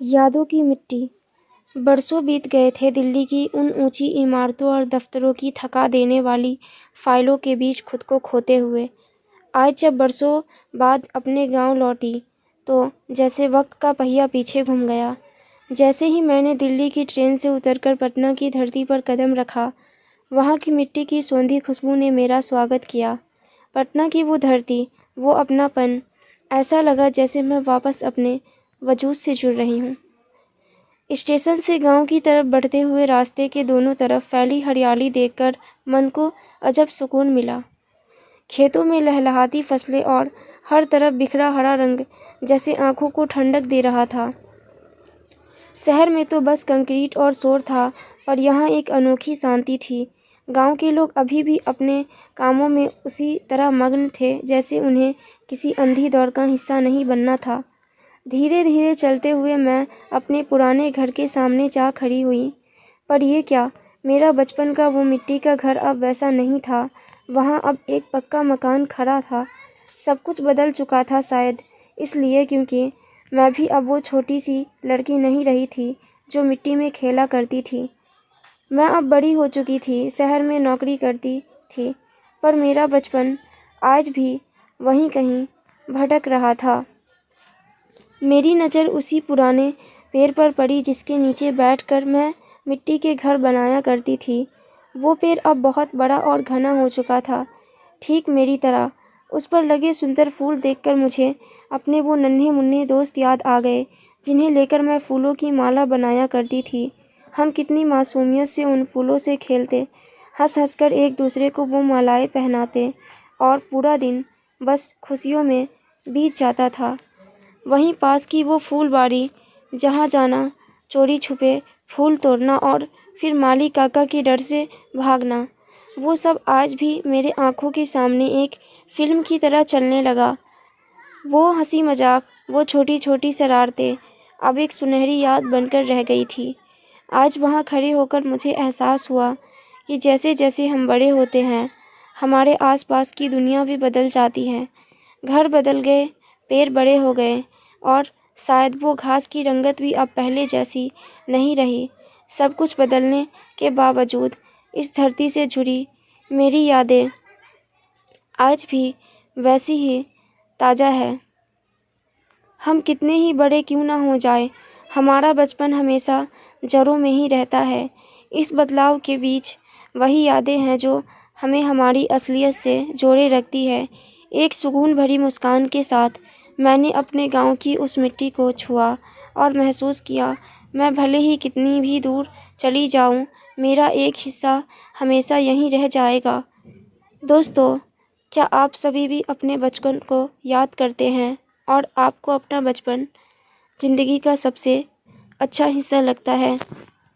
यादों की मिट्टी। बरसों बीत गए थे दिल्ली की उन ऊंची इमारतों और दफ्तरों की थका देने वाली फाइलों के बीच खुद को खोते हुए। आज जब बरसों बाद अपने गांव लौटी तो जैसे वक्त का पहिया पीछे घूम गया। जैसे ही मैंने दिल्ली की ट्रेन से उतरकर पटना की धरती पर कदम रखा, वहाँ की मिट्टी की सौंधी खुशबू ने मेरा स्वागत किया। पटना की वो धरती, वो अपनापन, ऐसा लगा जैसे मैं वापस अपने वजूद से जुड़ रही हूँ। स्टेशन से गांव की तरफ बढ़ते हुए रास्ते के दोनों तरफ फैली हरियाली देखकर मन को अजब सुकून मिला। खेतों में लहलहाती फसलें और हर तरफ बिखरा हरा रंग जैसे आंखों को ठंडक दे रहा था। शहर में तो बस कंक्रीट और शोर था, पर यहाँ एक अनोखी शांति थी। गांव के लोग अभी भी अपने कामों में उसी तरह मग्न थे जैसे उन्हें किसी अंधी दौड़ का हिस्सा नहीं बनना था। धीरे धीरे चलते हुए मैं अपने पुराने घर के सामने जा खड़ी हुई। पर ये क्या, मेरा बचपन का वो मिट्टी का घर अब वैसा नहीं था। वहाँ अब एक पक्का मकान खड़ा था। सब कुछ बदल चुका था, शायद इसलिए क्योंकि मैं भी अब वो छोटी सी लड़की नहीं रही थी जो मिट्टी में खेला करती थी। मैं अब बड़ी हो चुकी थी, शहर में नौकरी करती थी, पर मेरा बचपन आज भी वहीं कहीं भटक रहा था। मेरी नज़र उसी पुराने पेड़ पर पड़ी जिसके नीचे बैठकर मैं मिट्टी के घर बनाया करती थी। वो पेड़ अब बहुत बड़ा और घना हो चुका था, ठीक मेरी तरह। उस पर लगे सुंदर फूल देखकर मुझे अपने वो नन्हे मुन्ने दोस्त याद आ गए जिन्हें लेकर मैं फूलों की माला बनाया करती थी। हम कितनी मासूमियत से उन फूलों से खेलते, हंस हंस कर एक दूसरे को वो मालाएं पहनाते और पूरा दिन बस खुशियों में बीत जाता था। वहीं पास की वो फूलबाड़ी, जहाँ जाना, चोरी छुपे फूल तोड़ना और फिर माली काका के डर से भागना, वो सब आज भी मेरे आंखों के सामने एक फिल्म की तरह चलने लगा। वो हंसी मजाक, वो छोटी छोटी शरारतें अब एक सुनहरी याद बनकर रह गई थी। आज वहाँ खड़े होकर मुझे एहसास हुआ कि जैसे जैसे हम बड़े होते हैं, हमारे आसपास की दुनिया भी बदल जाती है। घर बदल गए, पेड़ बड़े हो गए और शायद वो घास की रंगत भी अब पहले जैसी नहीं रही। सब कुछ बदलने के बावजूद इस धरती से जुड़ी मेरी यादें आज भी वैसी ही ताज़ा है। हम कितने ही बड़े क्यों ना हो जाए, हमारा बचपन हमेशा जड़ों में ही रहता है। इस बदलाव के बीच वही यादें हैं जो हमें हमारी असलियत से जोड़े रखती है। एक सुकून भरी मुस्कान के साथ मैंने अपने गांव की उस मिट्टी को छुआ और महसूस किया, मैं भले ही कितनी भी दूर चली जाऊं, मेरा एक हिस्सा हमेशा यहीं रह जाएगा। दोस्तों, क्या आप सभी भी अपने बचपन को याद करते हैं और आपको अपना बचपन ज़िंदगी का सबसे अच्छा हिस्सा लगता है?